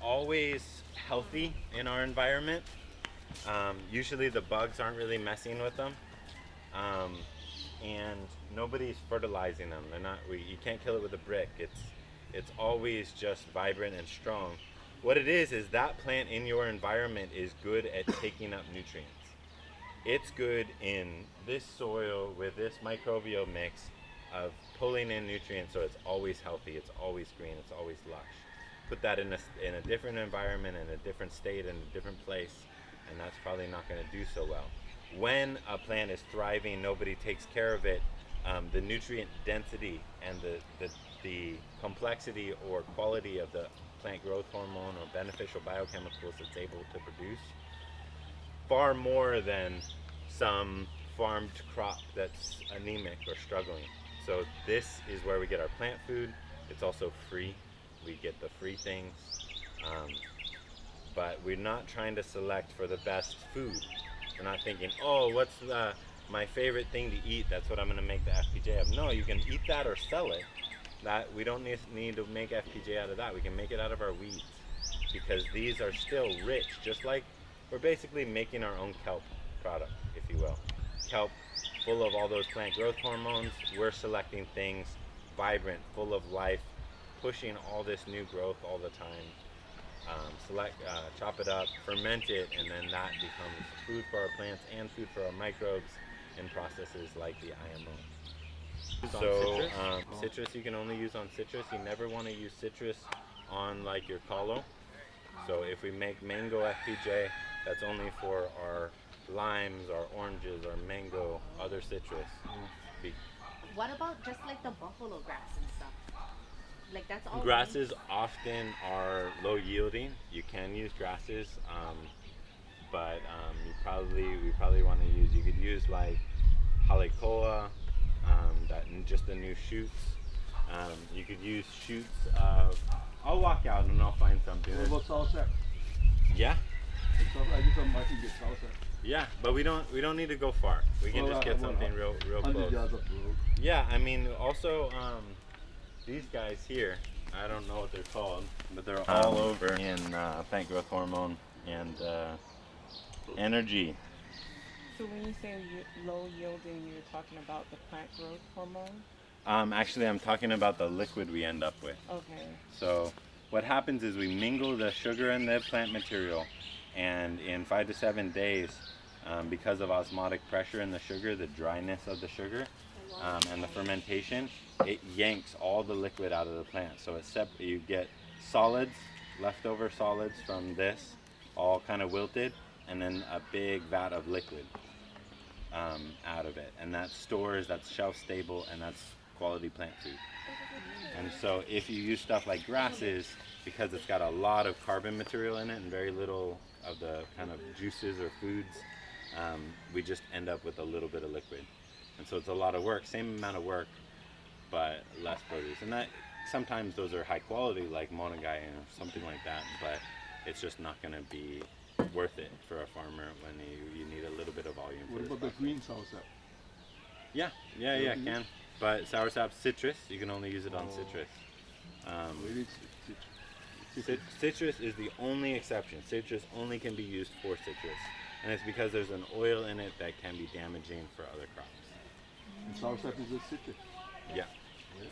always healthy in our environment. Usually the bugs aren't really messing with them, um, and nobody's fertilizing them. They're not. You can't kill it with a brick. It's always just vibrant and strong. What it is that plant in your environment is good at taking up nutrients. It's good in this soil with this microbial mix of pulling in nutrients, so it's always healthy, it's always green, it's always lush. Put that in a different environment, in a different state, in a different place, and that's probably not going to do so well. When a plant is thriving, nobody takes care of it. The nutrient density and the complexity or quality of the plant growth hormone or beneficial biochemicals it's able to produce far more than some farmed crop that's anemic or struggling. So this is where we get our plant food. It's also free. We get the free things. But we're not trying to select for the best food. We're not thinking, oh, what's my favorite thing to eat? That's what I'm going to make the FPJ of. No, you can eat that or sell it. That we don't need to make FPJ out of that. We can make it out of our weeds, because these are still rich, just like we're basically making our own kelp product, if you will. Kelp, full of all those plant growth hormones. We're selecting things vibrant, full of life, pushing all this new growth all the time. Chop it up, ferment it, and then that becomes food for our plants and food for our microbes in processes like the IMO. So citrus you can only use on citrus. You never want to use citrus on like your calo. So if we make mango FPJ, that's only for our limes, our oranges, our mango, other citrus. What about just like the buffalo grass and stuff? Like that's all. Grasses often are low yielding. You can use grasses, but we probably want to use. You could use like halekoa, just the new shoots. You could use shoots of. I'll walk out and I'll find something. What about salsa? Yeah. I just might get salsa. Yeah, but we don't need to go far. We can just get something real close. Yeah, I mean also these guys here, I don't know what they're called, but they're all over in plant growth hormone and energy. So when you say low yielding, you're talking about the plant growth hormone? Actually, I'm talking about the liquid we end up with. Okay. So what happens is we mingle the sugar and the plant material, and in 5 to 7 days, because of osmotic pressure in the sugar, the dryness of the sugar, and the fermentation, it yanks all the liquid out of the plant. So you get solids, leftover solids from this, all kind of wilted, and then a big vat of liquid out of it. And that's shelf stable, and that's quality plant food. And so if you use stuff like grasses, because it's got a lot of carbon material in it and very little of the kind of juices or foods, we just end up with a little bit of liquid. And so it's a lot of work, same amount of work, but less produce. And that sometimes those are high quality, like monagai or something like that, but it's just not going to be worth it for a farmer when you need a little bit of volume. What about the green salsa? Yeah, can. But soursop citrus, you can only use it on citrus. Citrus is the only exception. Citrus only can be used for citrus, and it's because there's an oil in it that can be damaging for other crops. And soursop is a citrus. Yeah. Yeah.